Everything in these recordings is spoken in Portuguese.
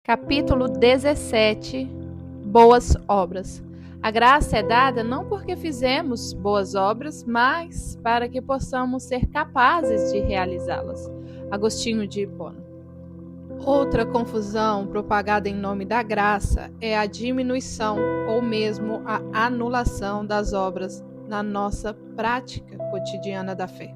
Capítulo 17. Boas obras. A graça é dada não porque fizemos boas obras, mas para que possamos ser capazes de realizá-las. Agostinho de Hipona. Outra confusão propagada em nome da graça é a diminuição ou mesmo a anulação das obras na nossa prática cotidiana da fé.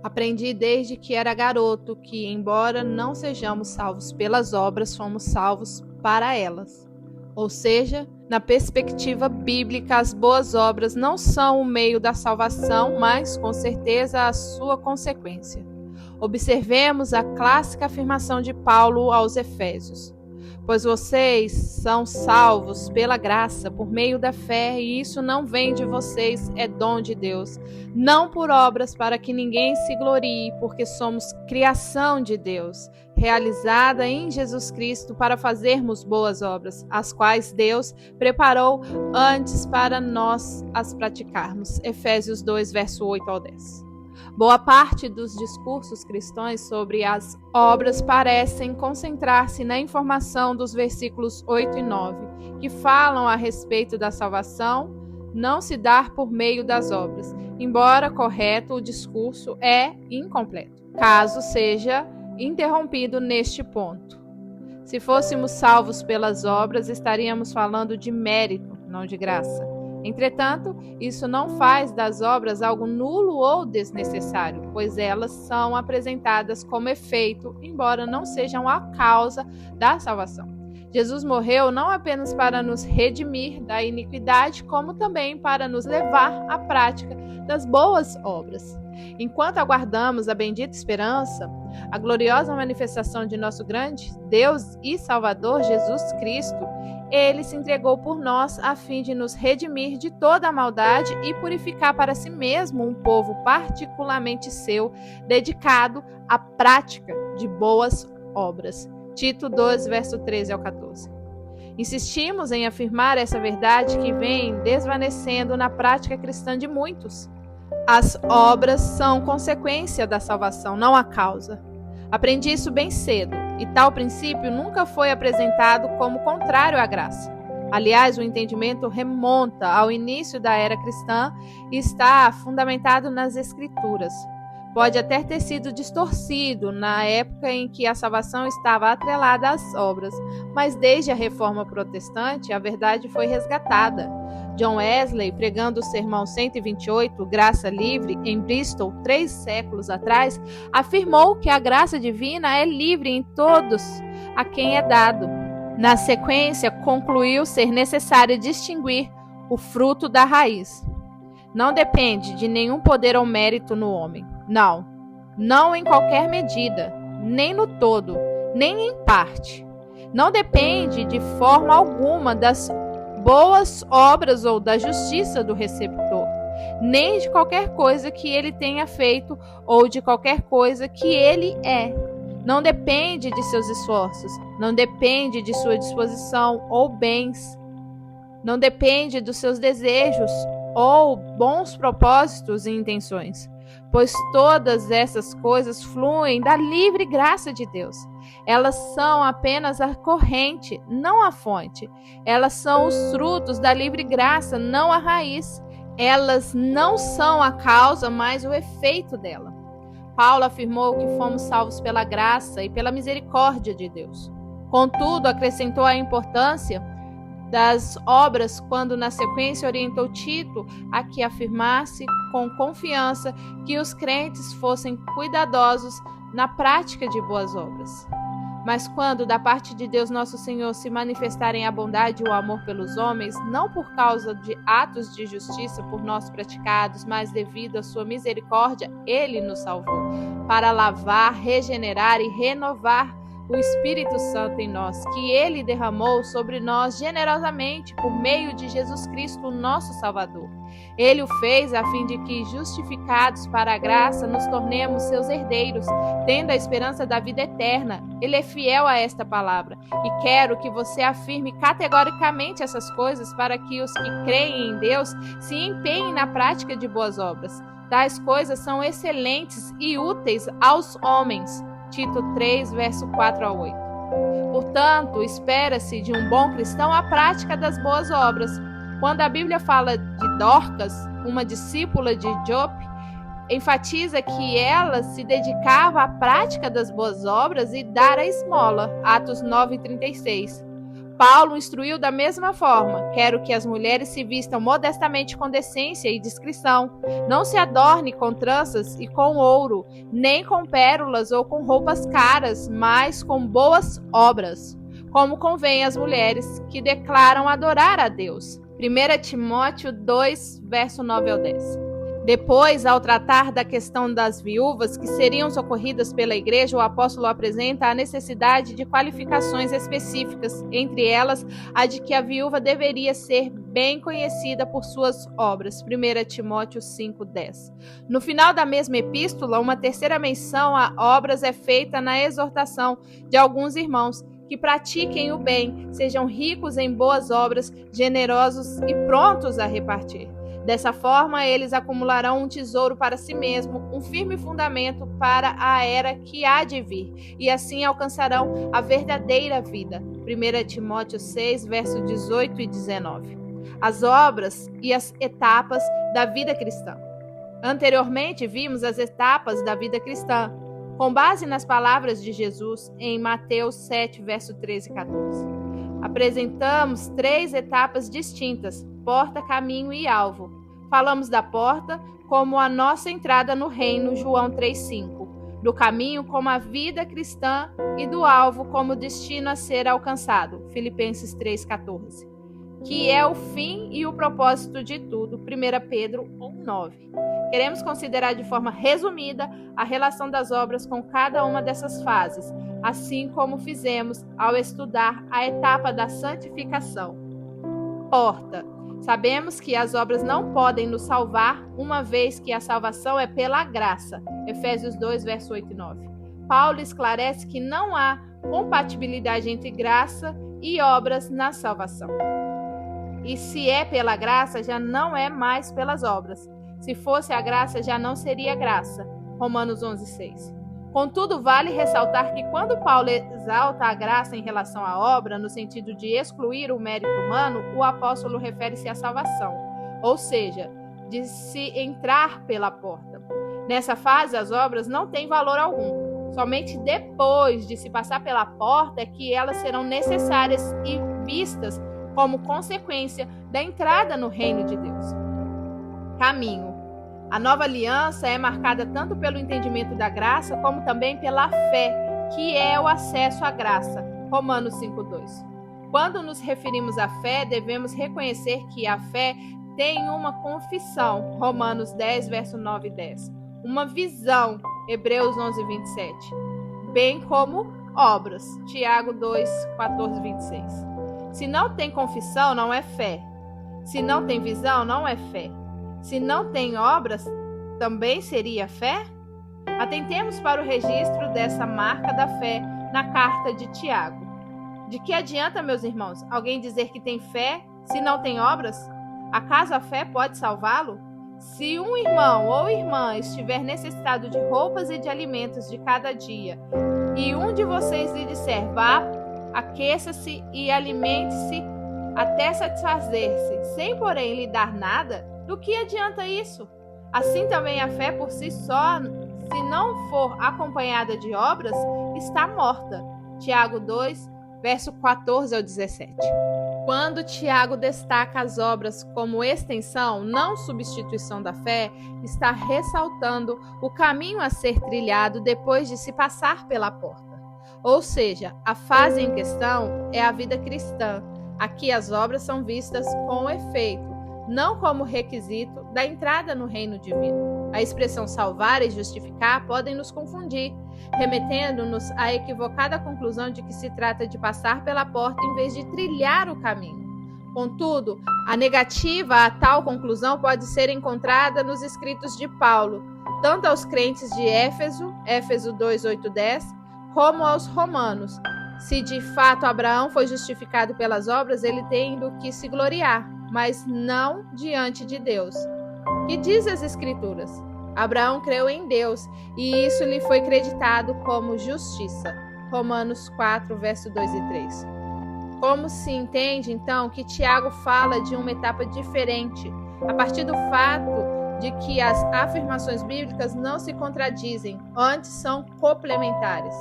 Aprendi desde que era garoto que, embora não sejamos salvos pelas obras, somos salvos para elas. Ou seja, na perspectiva bíblica, as boas obras não são o meio da salvação, mas, com certeza, a sua consequência. Observemos a clássica afirmação de Paulo aos Efésios: pois vocês são salvos pela graça, por meio da fé, e isso não vem de vocês, é dom de Deus. Não por obras, para que ninguém se glorie, porque somos criação de Deus, realizada em Jesus Cristo para fazermos boas obras, as quais Deus preparou antes para nós as praticarmos. Efésios 2, verso 8 ao 10. Boa parte dos discursos cristãos sobre as obras parecem concentrar-se na informação dos versículos 8 e 9, que falam a respeito da salvação não se dar por meio das obras. Embora correto, o discurso é incompleto, caso seja interrompido neste ponto. Se fôssemos salvos pelas obras, estaríamos falando de mérito, não de graça. Entretanto, isso não faz das obras algo nulo ou desnecessário, pois elas são apresentadas como efeito, embora não sejam a causa da salvação. Jesus morreu não apenas para nos redimir da iniquidade, como também para nos levar à prática das boas obras. Enquanto aguardamos a bendita esperança, a gloriosa manifestação de nosso grande Deus e Salvador Jesus Cristo, Ele se entregou por nós a fim de nos redimir de toda a maldade e purificar para si mesmo um povo particularmente seu, dedicado à prática de boas obras. Tito 2, verso 13 ao 14. Insistimos em afirmar essa verdade que vem desvanecendo na prática cristã de muitos. As obras são consequência da salvação, não a causa. Aprendi isso bem cedo, e tal princípio nunca foi apresentado como contrário à graça. Aliás, o entendimento remonta ao início da era cristã e está fundamentado nas Escrituras. Pode até ter sido distorcido na época em que a salvação estava atrelada às obras, mas desde a Reforma Protestante a verdade foi resgatada. John Wesley, pregando o sermão 128, Graça Livre, em Bristol, 3 séculos atrás, afirmou que a graça divina é livre em todos a quem é dado. Na sequência, concluiu ser necessário distinguir o fruto da raiz. Não depende de nenhum poder ou mérito no homem. Não em qualquer medida, nem no todo, nem em parte. Não depende de forma alguma das boas obras ou da justiça do receptor, nem de qualquer coisa que ele tenha feito ou de qualquer coisa que ele é. Não depende de seus esforços, não depende de sua disposição ou bens, não depende dos seus desejos ou bons propósitos e intenções, pois todas essas coisas fluem da livre graça de Deus. Elas são apenas a corrente, não a fonte. Elas são os frutos da livre graça, não a raiz. Elas não são a causa, mas o efeito dela. Paulo afirmou que fomos salvos pela graça e pela misericórdia de Deus. Contudo, acrescentou a importância das obras quando na sequência orientou Tito a que afirmasse com confiança que os crentes fossem cuidadosos na prática de boas obras. Mas quando da parte de Deus nosso Senhor se manifestarem a bondade e o amor pelos homens, não por causa de atos de justiça por nós praticados, mas devido à sua misericórdia, Ele nos salvou, para lavar, regenerar e renovar o Espírito Santo em nós, que Ele derramou sobre nós generosamente por meio de Jesus Cristo, nosso Salvador. Ele o fez a fim de que, justificados para a graça, nos tornemos seus herdeiros, tendo a esperança da vida eterna. Ele é fiel a esta palavra, e quero que você afirme categoricamente essas coisas para que os que creem em Deus se empenhem na prática de boas obras. Tais coisas são excelentes e úteis aos homens. Tito 3, verso 4 a 8. Portanto, espera-se de um bom cristão a prática das boas obras. Quando a Bíblia fala de Dorcas, uma discípula de Jope, enfatiza que ela se dedicava à prática das boas obras e dar a esmola, Atos 9:36. Paulo instruiu da mesma forma: quero que as mulheres se vistam modestamente com decência e discrição. Não se adorne com tranças e com ouro, nem com pérolas ou com roupas caras, mas com boas obras, como convém às mulheres que declaram adorar a Deus. 1 Timóteo 2, verso 9 ao 10. Depois, ao tratar da questão das viúvas que seriam socorridas pela igreja, o apóstolo apresenta a necessidade de qualificações específicas, entre elas a de que a viúva deveria ser bem conhecida por suas obras. 1 Timóteo 5:10. No final da mesma epístola, uma terceira menção a obras é feita na exortação de alguns irmãos que pratiquem o bem, sejam ricos em boas obras, generosos e prontos a repartir. Dessa forma, eles acumularão um tesouro para si mesmo, um firme fundamento para a era que há de vir, e assim alcançarão a verdadeira vida. 1 Timóteo 6, versos 18 e 19. As obras e as etapas da vida cristã. Anteriormente, vimos as etapas da vida cristã, com base nas palavras de Jesus em Mateus 7, verso 13 e 14. Apresentamos 3 etapas distintas: porta, caminho e alvo. Falamos da porta como a nossa entrada no reino, João 3,5. Do caminho como a vida cristã e do alvo como destino a ser alcançado, Filipenses 3,14. Que é o fim e o propósito de tudo, 1 Pedro 1,9. Queremos considerar de forma resumida a relação das obras com cada uma dessas fases, assim como fizemos ao estudar a etapa da santificação. Porta. Sabemos que as obras não podem nos salvar, uma vez que a salvação é pela graça. Efésios 2, verso 8 e 9. Paulo esclarece que não há compatibilidade entre graça e obras na salvação. E se é pela graça, já não é mais pelas obras. Se fosse a graça, já não seria graça. Romanos 11, 6. Contudo, vale ressaltar que quando Paulo exalta a graça em relação à obra, no sentido de excluir o mérito humano, o apóstolo refere-se à salvação, ou seja, de se entrar pela porta. Nessa fase, as obras não têm valor algum. Somente depois de se passar pela porta é que elas serão necessárias e vistas como consequência da entrada no reino de Deus. Caminho. A nova aliança é marcada tanto pelo entendimento da graça, como também pela fé, que é o acesso à graça. Romanos 5:2. Quando nos referimos à fé, devemos reconhecer que a fé tem uma confissão. Romanos 10, verso 9 e 10. Uma visão. Hebreus 11, 27. Bem como obras. Tiago 2, 14 e 26. Se não tem confissão, não é fé. Se não tem visão, não é fé. Se não tem obras, também seria fé? Atentemos para o registro dessa marca da fé na carta de Tiago. De que adianta, meus irmãos, alguém dizer que tem fé se não tem obras? Acaso a fé pode salvá-lo? Se um irmão ou irmã estiver necessitado de roupas e de alimentos de cada dia, e um de vocês lhe disser, vá, aqueça-se e alimente-se até satisfazer-se, sem porém lhe dar nada, do que adianta isso? Assim também a fé por si só, se não for acompanhada de obras, está morta. Tiago 2, verso 14 ao 17. Quando Tiago destaca as obras como extensão, não substituição da fé, está ressaltando o caminho a ser trilhado depois de se passar pela porta. Ou seja, a fase em questão é a vida cristã. Aqui as obras são vistas com efeito, não como requisito da entrada no reino divino. A expressão salvar e justificar podem nos confundir, remetendo-nos à equivocada conclusão de que se trata de passar pela porta em vez de trilhar o caminho. Contudo, a negativa a tal conclusão pode ser encontrada nos escritos de Paulo, tanto aos crentes de Éfeso, Éfeso 2, 8, 10, como aos romanos. Se de fato Abraão foi justificado pelas obras, ele tem do que se gloriar, mas não diante de Deus. Que diz as Escrituras? Abraão creu em Deus, e isso lhe foi creditado como justiça. Romanos 4, verso 2 e 3. Como se entende, então, que Tiago fala de uma etapa diferente, a partir do fato de que as afirmações bíblicas não se contradizem, antes são complementares.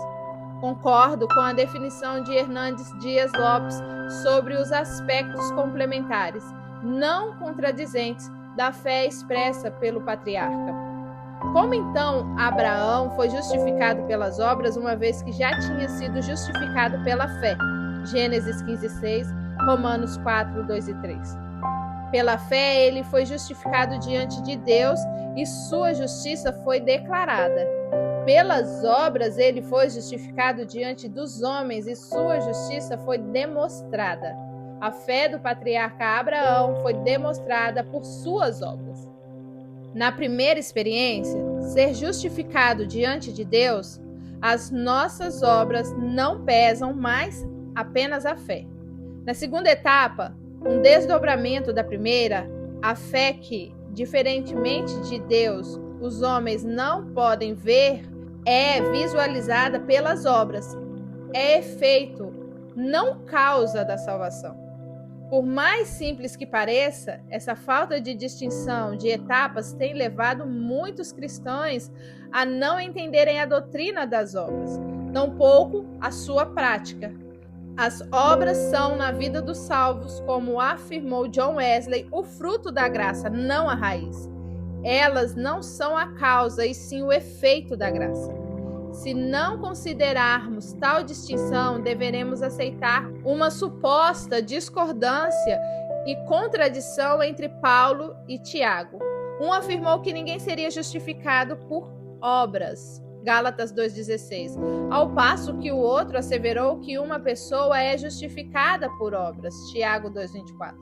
Concordo com a definição de Hernandes Dias Lopes sobre os aspectos complementares, não contradizentes, da fé expressa pelo patriarca. Como então Abraão foi justificado pelas obras, uma vez que já tinha sido justificado pela fé? Gênesis 15:6, Romanos 4, 2 e 3. Pela fé ele foi justificado diante de Deus e sua justiça foi declarada. Pelas obras ele foi justificado diante dos homens e sua justiça foi demonstrada. A fé do patriarca Abraão foi demonstrada por suas obras. Na primeira experiência, ser justificado diante de Deus, as nossas obras não pesam, mas apenas a fé. Na segunda etapa, um desdobramento da primeira, a fé que, diferentemente de Deus, os homens não podem ver, é visualizada pelas obras. É efeito, não causa da salvação. Por mais simples que pareça, essa falta de distinção de etapas tem levado muitos cristãos a não entenderem a doutrina das obras, tampouco a sua prática. As obras são, na vida dos salvos, como afirmou John Wesley, o fruto da graça, não a raiz. Elas não são a causa, e sim o efeito da graça. Se não considerarmos tal distinção, deveremos aceitar uma suposta discordância e contradição entre Paulo e Tiago. Um afirmou que ninguém seria justificado por obras, Gálatas 2,16, ao passo que o outro asseverou que uma pessoa é justificada por obras, Tiago 2,24.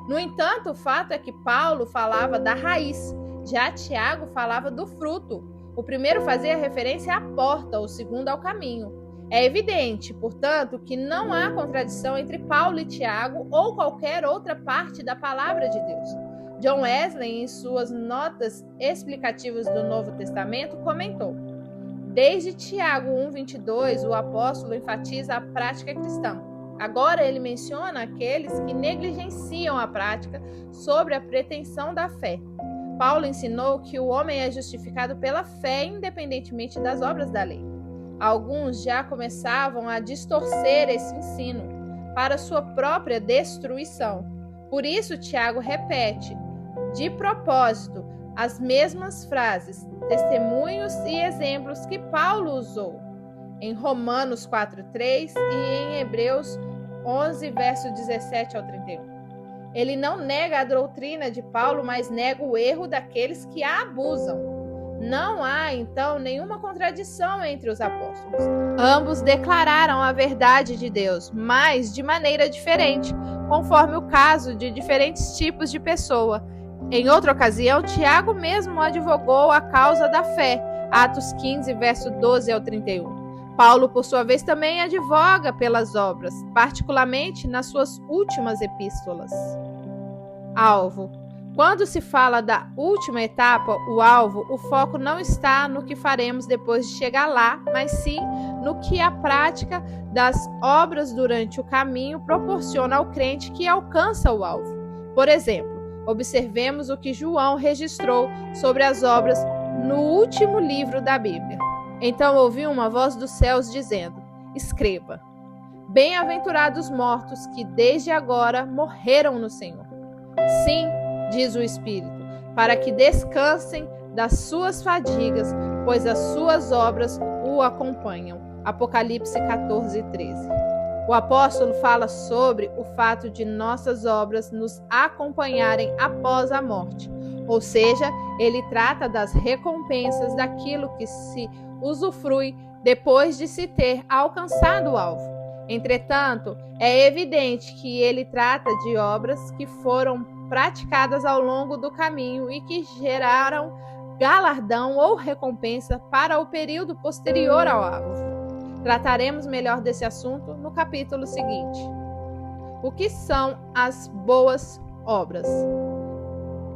No entanto, o fato é que Paulo falava da raiz, já Tiago falava do fruto. O primeiro fazia referência à porta, o segundo ao caminho. É evidente, portanto, que não há contradição entre Paulo e Tiago ou qualquer outra parte da palavra de Deus. John Wesley, em suas notas explicativas do Novo Testamento, comentou: desde Tiago 1,22, o apóstolo enfatiza a prática cristã. Agora ele menciona aqueles que negligenciam a prática sobre a pretensão da fé. Paulo ensinou que o homem é justificado pela fé, independentemente das obras da lei. Alguns já começavam a distorcer esse ensino para sua própria destruição. Por isso, Tiago repete, de propósito, as mesmas frases, testemunhos e exemplos que Paulo usou em Romanos 4,3 e em Hebreus 11, verso 17 ao 31. Ele não nega a doutrina de Paulo, mas nega o erro daqueles que a abusam. Não há, então, nenhuma contradição entre os apóstolos. Ambos declararam a verdade de Deus, mas de maneira diferente, conforme o caso de diferentes tipos de pessoa. Em outra ocasião, Tiago mesmo advogou a causa da fé, Atos 15, verso 12 ao 31. Paulo, por sua vez, também advoga pelas obras, particularmente nas suas últimas epístolas. Alvo. Quando se fala da última etapa, o alvo, o foco não está no que faremos depois de chegar lá, mas sim no que a prática das obras durante o caminho proporciona ao crente que alcança o alvo. Por exemplo, observemos o que João registrou sobre as obras no último livro da Bíblia. Então ouvi uma voz dos céus dizendo: escreva, bem-aventurados mortos que desde agora morreram no Senhor. Sim, diz o Espírito, para que descansem das suas fadigas, pois as suas obras o acompanham. Apocalipse 14, 13. O apóstolo fala sobre o fato de nossas obras nos acompanharem após a morte, ou seja, ele trata das recompensas daquilo que se usufrui depois de se ter alcançado o alvo. Entretanto, é evidente que ele trata de obras que foram praticadas ao longo do caminho e que geraram galardão ou recompensa para o período posterior ao alvo. Trataremos melhor desse assunto no capítulo seguinte. O que são as boas obras?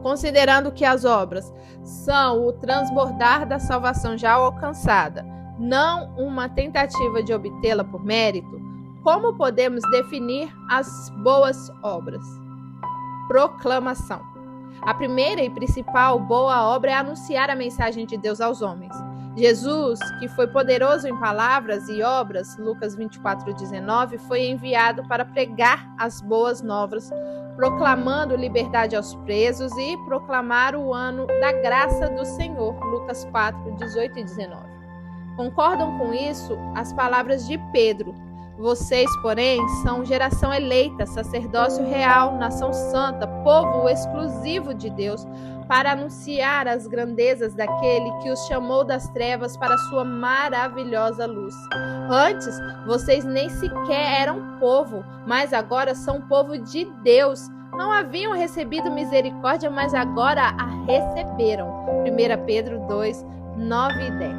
Considerando que as obras são o transbordar da salvação já alcançada, não uma tentativa de obtê-la por mérito, como podemos definir as boas obras? Proclamação. A primeira e principal boa obra é anunciar a mensagem de Deus aos homens. Jesus, que foi poderoso em palavras e obras, Lucas 24:19, foi enviado para pregar as boas novas, proclamando liberdade aos presos e proclamar o ano da graça do Senhor, Lucas 4:18 e 19. Concordam com isso as palavras de Pedro: vocês, porém, são geração eleita, sacerdócio real, nação santa, povo exclusivo de Deus, para anunciar as grandezas daquele que os chamou das trevas para a sua maravilhosa luz. Antes, vocês nem sequer eram povo, mas agora são povo de Deus. Não haviam recebido misericórdia, mas agora a receberam. 1 Pedro 2, 9 e 10.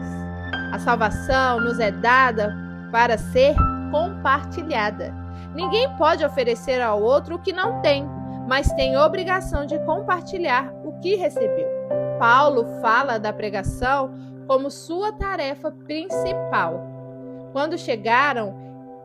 A salvação nos é dada para ser compartilhada. Ninguém pode oferecer ao outro o que não tem, mas tem obrigação de compartilhar o que recebeu. Paulo fala da pregação como sua tarefa principal. Quando chegaram,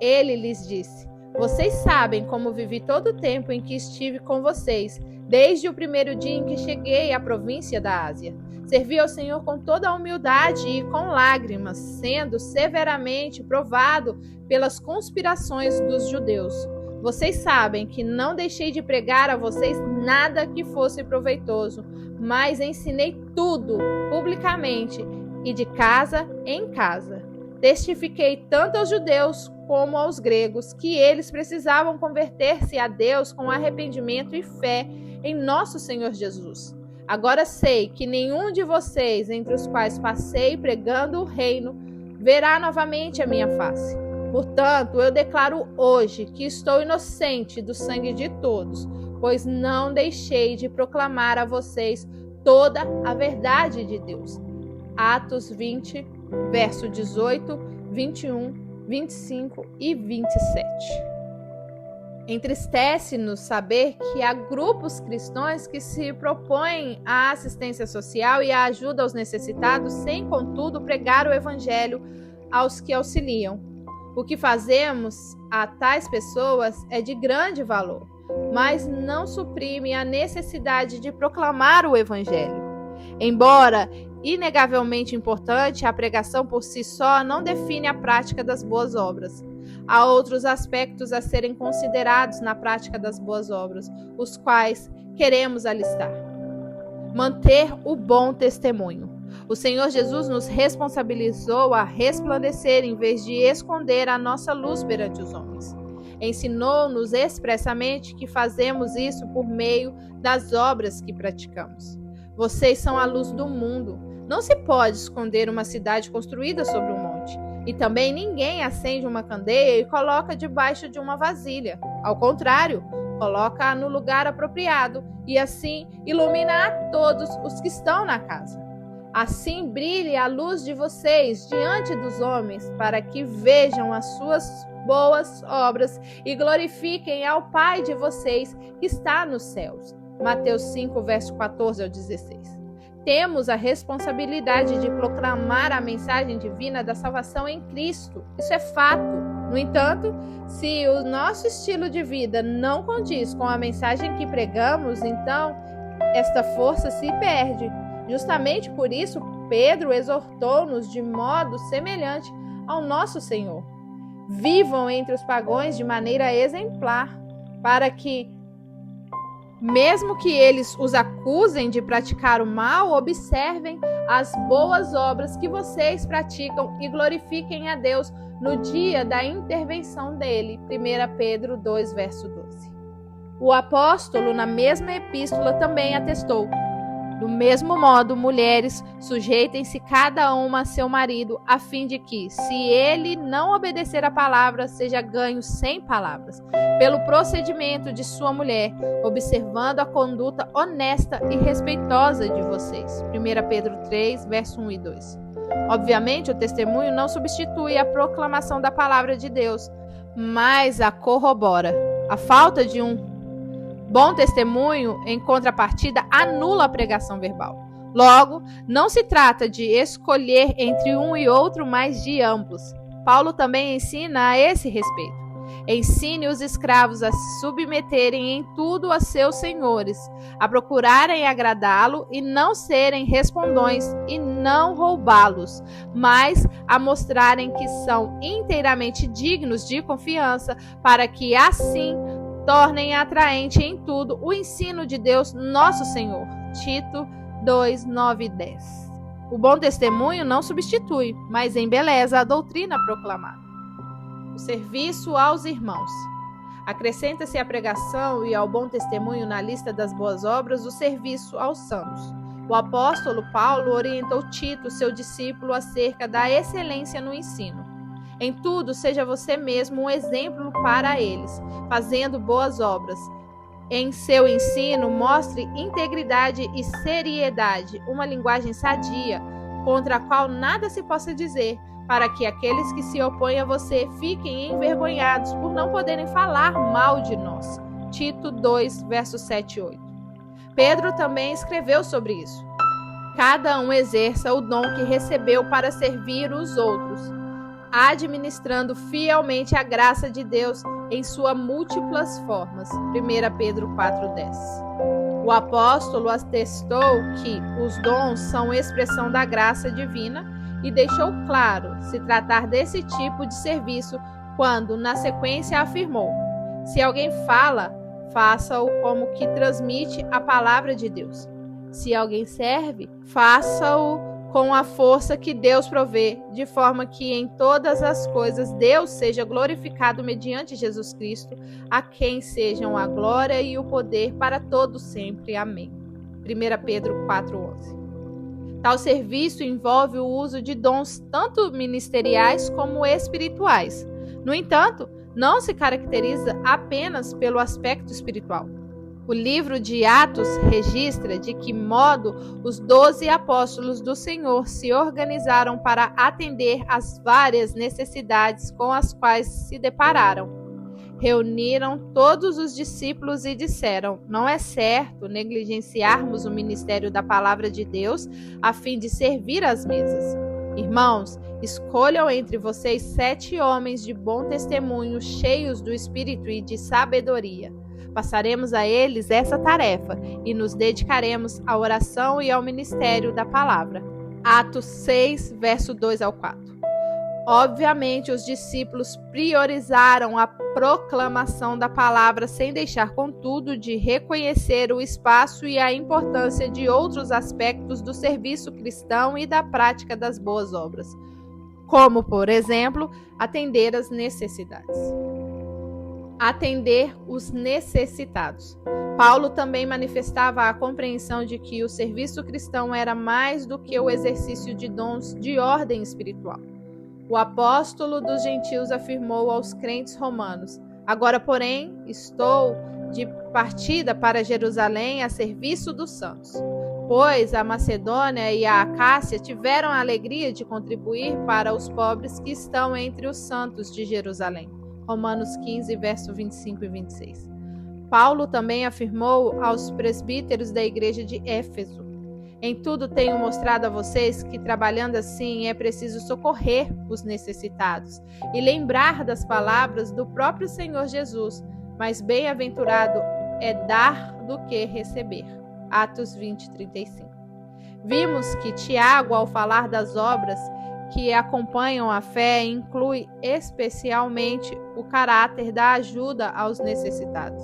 ele lhes disse: vocês sabem como vivi todo o tempo em que estive com vocês, desde o primeiro dia em que cheguei à província da Ásia. Servi ao Senhor com toda a humildade e com lágrimas, sendo severamente provado pelas conspirações dos judeus. Vocês sabem que não deixei de pregar a vocês nada que fosse proveitoso, mas ensinei tudo publicamente e de casa em casa. Testifiquei tanto aos judeus como aos gregos que eles precisavam converter-se a Deus com arrependimento e fé em nosso Senhor Jesus. Agora sei que nenhum de vocês, entre os quais passei pregando o reino, verá novamente a minha face. Portanto, eu declaro hoje que estou inocente do sangue de todos, pois não deixei de proclamar a vocês toda a verdade de Deus. Atos 20, verso 18, 21, 25 e 27. Entristece-nos saber que há grupos cristãos que se propõem à assistência social e à ajuda aos necessitados, sem, contudo, pregar o evangelho aos que auxiliam. O que fazemos a tais pessoas é de grande valor, mas não suprime a necessidade de proclamar o evangelho. Embora inegavelmente importante, a pregação por si só não define a prática das boas obras. Há outros aspectos a serem considerados na prática das boas obras, os quais queremos alistar. Manter o bom testemunho. O Senhor Jesus nos responsabilizou a resplandecer em vez de esconder a nossa luz perante os homens. Ensinou-nos expressamente que fazemos isso por meio das obras que praticamos. Vocês são a luz do mundo. Não se pode esconder uma cidade construída sobre um monte. E também ninguém acende uma candeia e coloca debaixo de uma vasilha. Ao contrário, coloca-a no lugar apropriado e assim ilumina a todos os que estão na casa. Assim brilhe a luz de vocês diante dos homens, para que vejam as suas boas obras e glorifiquem ao Pai de vocês que está nos céus. Mateus 5, verso 14 ao 16. Temos a responsabilidade de proclamar a mensagem divina da salvação em Cristo. Isso é fato. No entanto, se o nosso estilo de vida não condiz com a mensagem que pregamos, então esta força se perde. Justamente por isso, Pedro exortou-nos de modo semelhante ao nosso Senhor. Vivam entre os pagãos de maneira exemplar, para que, mesmo que eles os acusem de praticar o mal, observem as boas obras que vocês praticam e glorifiquem a Deus no dia da intervenção dele. 1 Pedro 2, verso 12. O apóstolo, na mesma epístola, também atestou: do mesmo modo, mulheres, sujeitem-se cada uma a seu marido, a fim de que, se ele não obedecer à palavra, seja ganho sem palavras, pelo procedimento de sua mulher, observando a conduta honesta e respeitosa de vocês. 1 Pedro 3, verso 1 e 2. Obviamente, o testemunho não substitui a proclamação da palavra de Deus, mas a corrobora. A falta de um bom testemunho, em contrapartida, anula a pregação verbal. Logo, não se trata de escolher entre um e outro, mas de ambos. Paulo também ensina a esse respeito. Ensine os escravos a se submeterem em tudo a seus senhores, a procurarem agradá-lo e não serem respondões e não roubá-los, mas a mostrarem que são inteiramente dignos de confiança, para que assim tornem atraente em tudo o ensino de Deus nosso Senhor. Tito 2, 9 e 10. O bom testemunho não substitui, mas embeleza a doutrina proclamada. O serviço aos irmãos. Acrescenta-se à pregação e ao bom testemunho na lista das boas obras o serviço aos santos. O apóstolo Paulo orientou Tito, seu discípulo, acerca da excelência no ensino. Em tudo, seja você mesmo um exemplo para eles, fazendo boas obras. Em seu ensino, mostre integridade e seriedade, uma linguagem sadia, contra a qual nada se possa dizer, para que aqueles que se opõem a você fiquem envergonhados por não poderem falar mal de nós. Tito 2, versos 7 e 8. Pedro também escreveu sobre isso. Cada um exerça o dom que recebeu para servir os outros, administrando fielmente a graça de Deus em suas múltiplas formas. 1 Pedro 4,10. O apóstolo atestou que os dons são expressão da graça divina e deixou claro se tratar desse tipo de serviço quando, na sequência, afirmou: se alguém fala, faça-o como que transmite a palavra de Deus. Se alguém serve, faça-o com a força que Deus provê, de forma que em todas as coisas Deus seja glorificado mediante Jesus Cristo, a quem sejam a glória e o poder para todos sempre. Amém. 1 Pedro 4,11. Tal serviço envolve o uso de dons tanto ministeriais como espirituais. No entanto, não se caracteriza apenas pelo aspecto espiritual. O livro de Atos registra de que modo os 12 apóstolos do Senhor se organizaram para atender às várias necessidades com as quais se depararam. Reuniram todos os discípulos e disseram: não é certo negligenciarmos o ministério da palavra de Deus a fim de servir às mesas. Irmãos, escolham entre vocês 7 homens de bom testemunho, cheios do Espírito e de sabedoria. Passaremos a eles essa tarefa e nos dedicaremos à oração e ao ministério da palavra. Atos 6, verso 2 ao 4. Obviamente, os discípulos priorizaram a proclamação da palavra sem deixar, contudo, de reconhecer o espaço e a importância de outros aspectos do serviço cristão e da prática das boas obras, como, por exemplo, atender às necessidades. Atender os necessitados. Paulo também manifestava a compreensão de que o serviço cristão era mais do que o exercício de dons de ordem espiritual. O apóstolo dos gentios afirmou aos crentes romanos: agora, porém, estou de partida para Jerusalém a serviço dos santos. Pois a Macedônia e a Acácia tiveram a alegria de contribuir para os pobres que estão entre os santos de Jerusalém. Romanos 15, verso 25 e 26. Paulo também afirmou aos presbíteros da igreja de Éfeso: em tudo tenho mostrado a vocês que, trabalhando assim, é preciso socorrer os necessitados e lembrar das palavras do próprio Senhor Jesus, mas bem-aventurado é dar do que receber. Atos 20, 35. Vimos que Tiago, ao falar das obras que acompanham a fé, inclui especialmente o caráter da ajuda aos necessitados.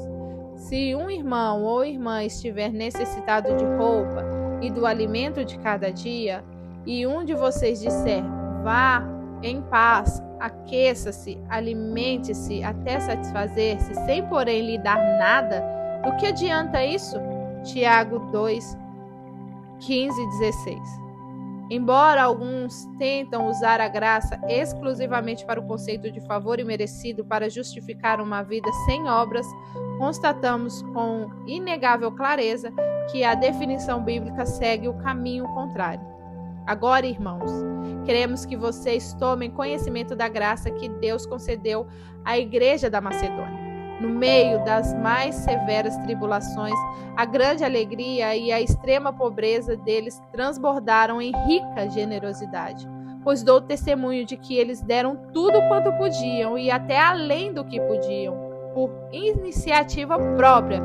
Se um irmão ou irmã estiver necessitado de roupa e do alimento de cada dia, e um de vocês disser: vá em paz, aqueça-se, alimente-se até satisfazer-se, sem porém lhe dar nada, do que adianta isso? Tiago 2, 15 e 16. Embora alguns tentam usar a graça exclusivamente para o conceito de favor imerecido para justificar uma vida sem obras, constatamos com inegável clareza que a definição bíblica segue o caminho contrário. Agora, irmãos, queremos que vocês tomem conhecimento da graça que Deus concedeu à igreja da Macedônia. No meio das mais severas tribulações, a grande alegria e a extrema pobreza deles transbordaram em rica generosidade, pois dou testemunho de que eles deram tudo quanto podiam e até além do que podiam. Por iniciativa própria,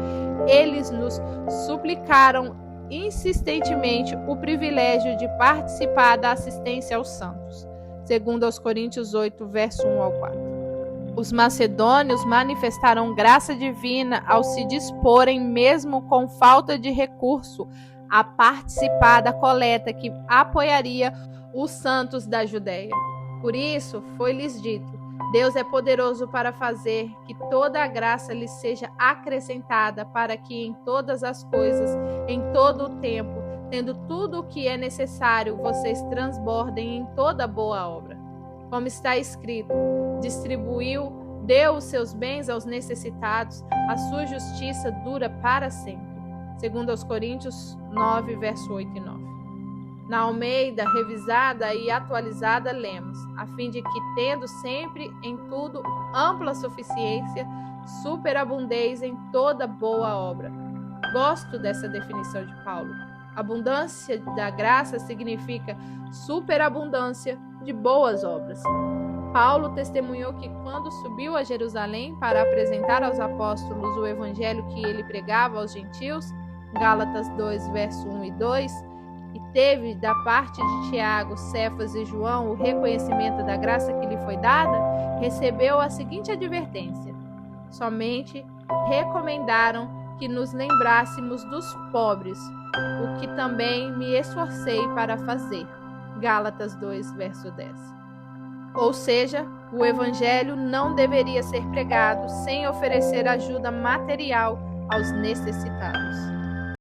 eles nos suplicaram insistentemente o privilégio de participar da assistência aos santos. Segundo aos Coríntios 8, verso 1 ao 4. Os macedônios manifestaram graça divina ao se disporem, mesmo com falta de recurso, a participar da coleta que apoiaria os santos da Judéia. Por isso, foi-lhes dito: Deus é poderoso para fazer que toda a graça lhes seja acrescentada, para que em todas as coisas, em todo o tempo, tendo tudo o que é necessário, vocês transbordem em toda boa obra. Como está escrito: distribuiu, deu os seus bens aos necessitados, a sua justiça dura para sempre. Segundo aos Coríntios 9, verso 8 e 9. Na Almeida, revisada e atualizada, lemos: a fim de que, tendo sempre em tudo ampla suficiência, superabundeis em toda boa obra. Gosto dessa definição de Paulo. Abundância da graça significa superabundância de boas obras. Paulo testemunhou que quando subiu a Jerusalém para apresentar aos apóstolos o evangelho que ele pregava aos gentios, Gálatas 2, verso 1 e 2, e teve da parte de Tiago, Cefas e João o reconhecimento da graça que lhe foi dada, recebeu a seguinte advertência: somente recomendaram que nos lembrássemos dos pobres, o que também me esforcei para fazer. Gálatas 2, verso 10. Ou seja, o evangelho não deveria ser pregado sem oferecer ajuda material aos necessitados.